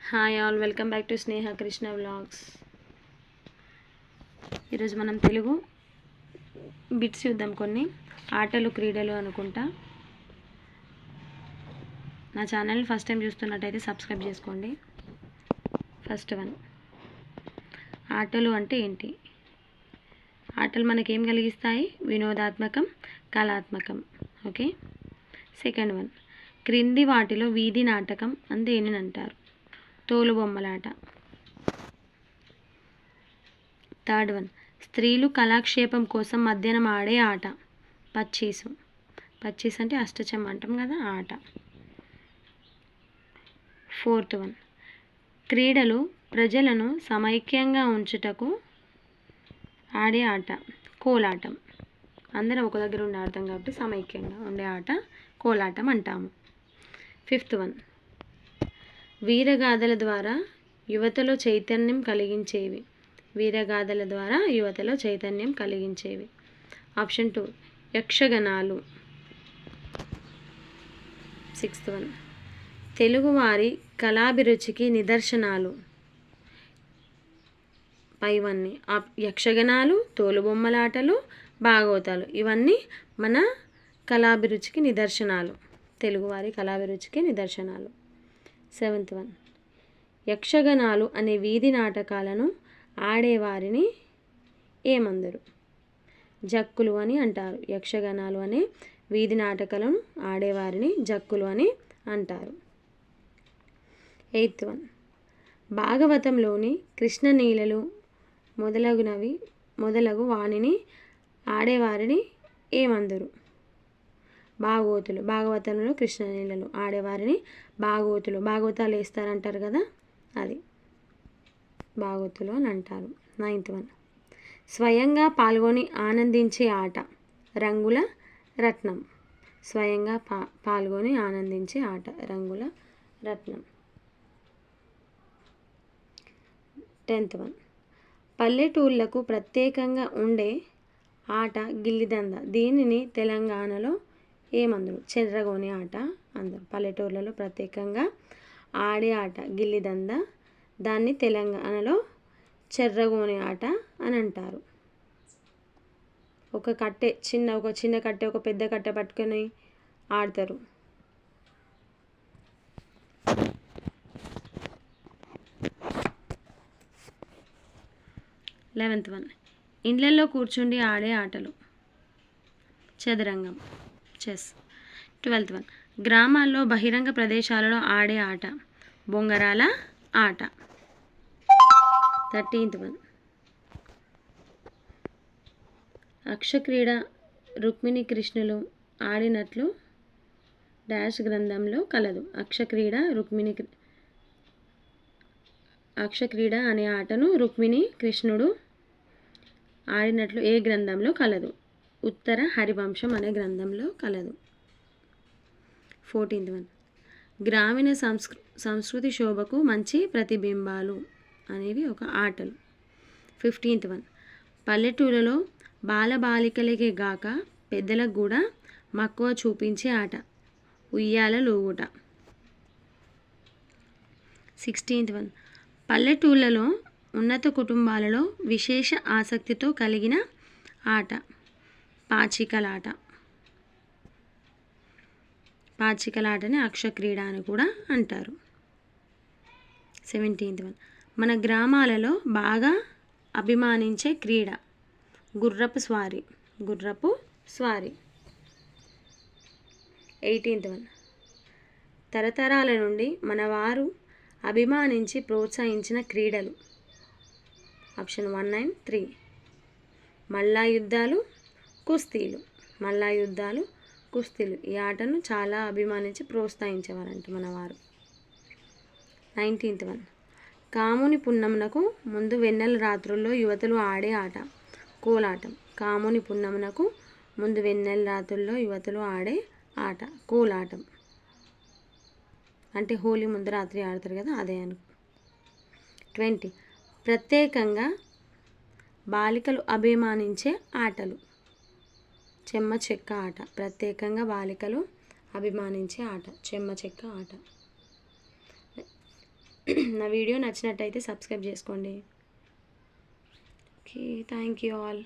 Hi all, welcome back to Sneha Krishna vlogs. ఈరోజు మనం Telugu bits చూద్దాం. కొన్ని ఆటలు క్రీడలు అనుకుంటా. నా ఛానల్ని ఫస్ట్ టైం చూస్తున్నట్టయితే సబ్స్క్రైబ్ చేసుకోండి. ఫస్ట్ వన్, ఆటలు అంటే ఏంటి? ఆటలు మనకేం కలిగిస్తాయి? వినోదాత్మకం, కళాత్మకం. ఓకే. సెకండ్ వన్, క్రింది వాటిలో వీధి నాటకం అని దేనిని అంటారు? తోలుబొమ్మలాట. థర్డ్ వన్, స్త్రీలు కళాక్షేపం కోసం మధ్యాహ్నం ఆడే ఆట పచ్చీసు. పచ్చీసు అంటే అష్టచమ్మ అంటాం కదా, ఆట. ఫోర్త్ వన్, క్రీడలు ప్రజలను సమైక్యంగా ఉంచుటకు ఆడే ఆట కోలాటం. అందరం ఒక దగ్గర ఉండే ఆడతాం కాబట్టి సమైక్యంగా ఉండే ఆట కోలాటం అంటాము. ఫిఫ్త్ వన్, వీరగాథల ద్వారా యువతలో చైతన్యం కలిగించేవి. వీరగాథల ద్వారా యువతలో చైతన్యం కలిగించేవి. ఆప్షన్ 2, యక్షగణాలు. సిక్స్త్ వన్, తెలుగువారి కళాభిరుచికి నిదర్శనాలు. పైవన్నీ యక్షగణాలు, తోలుబొమ్మలాటలు, భాగవతాలు, ఇవన్నీ మన కళాభిరుచికి నిదర్శనాలు. తెలుగువారి కళాభిరుచికి నిదర్శనాలు. సెవెంత్ వన్, యక్షగణాలు అనే వీధి నాటకాలను ఆడేవారిని ఏమందరు? జక్కులు అని అంటారు. యక్షగణాలు అనే వీధి నాటకాలను ఆడేవారిని జక్కులు అని అంటారు. ఎయిత్ వన్, భాగవతంలోని కృష్ణలీలలు మొదలగు వాణిని ఆడేవారిని ఏమందరు? భాగవతులు. భాగవతంలో కృష్ణలీలలు ఆడేవారిని భాగవతులు. భాగవతాలు వేస్తారంటారు కదా, అది భాగవతులు అని అంటారు. నైన్త్ వన్, స్వయంగా పాల్గొని ఆనందించే ఆట రంగుల రత్నం. స్వయంగా పాల్గొని ఆనందించే ఆట రంగుల రత్నం. 10th వన్, పల్లెటూళ్ళకు ప్రత్యేకంగా ఉండే ఆట గిల్లిదంద. దీనిని తెలంగాణలో ఏమందరు? చెర్రగోని ఆట అందరు. పల్లెటూళ్ళలో ప్రత్యేకంగా ఆడే ఆట గిల్లిదంద. దాన్ని తెలంగాణలో చెర్రగోని ఆట అని అంటారు. ఒక చిన్న కట్టె ఒక పెద్ద కట్టె పట్టుకొని ఆడతారు. లెవెంత్ వన్, ఇండ్లల్లో కూర్చుండి ఆడే ఆటలు చదరంగం, చెస్. 12th వన్, గ్రామాల్లో బహిరంగ ప్రదేశాలలో ఆడే ఆట బొంగరాల ఆట. 13th వన్, అక్షక్రీడ రుక్మిణి కృష్ణులు ఆడినట్లు డాష్ గ్రంథంలో కలదు. అక్షక్రీడ అనే ఆటను రుక్మిణి కృష్ణుడు ఆడినట్లు ఏ గ్రంథంలో కలదు? ఉత్తర హరివంశం అనే గ్రంథంలో కలదు. 14th వన్, గ్రామీణ సంస్కృతి శోభకు మంచి ప్రతిబింబాలు అనేవి ఒక ఆటలు. 15th వన్, పల్లెటూళ్ళలో బాలబాలికలకే గాక పెద్దలకు కూడా మక్కువ చూపించే ఆట ఉయ్యాల లూగుట. 16th వన్, పల్లెటూళ్ళలో ఉన్నత కుటుంబాలలో విశేష ఆసక్తితో కలిగిన ఆట పాచికలాట. పాచికలాటని అక్షక్రీడ అని కూడా అంటారు. 17th వన్, మన గ్రామాలలో బాగా అభిమానించే క్రీడ గుర్రపు స్వారీ. 18th వన్, తరతరాల నుండి మన వారు అభిమానించి ప్రోత్సహించిన క్రీడలు. ఆప్షన్ 1, 9, 3 మల్లా యుద్ధాలు, కుస్తీలు. ఈ ఆటను చాలా అభిమానించి ప్రోత్సహించేవారంట మనవారు. 19th వన్, కాముని పున్నమునకు ముందు వెన్నెల రాత్రుల్లో యువతులు ఆడే ఆట కోలాటం. కాముని పున్నమునకు ముందు వెన్నెల రాత్రుల్లో యువతులు ఆడే ఆట కోలాటం. అంటే హోలీ ముందు రాత్రి ఆడతారు కదా, అదే అను. 20, ప్రత్యేకంగా బాలికలు అభిమానించే ఆటలు చెమ్మ చెక్క ఆట. ప్రత్యేకంగా బాలికలు అభిమానించే ఆట చెమ్మ చెక్క ఆట. నా వీడియో నచ్చినట్టయితే సబ్స్క్రైబ్ చేసుకోండి. Okay, thank you all.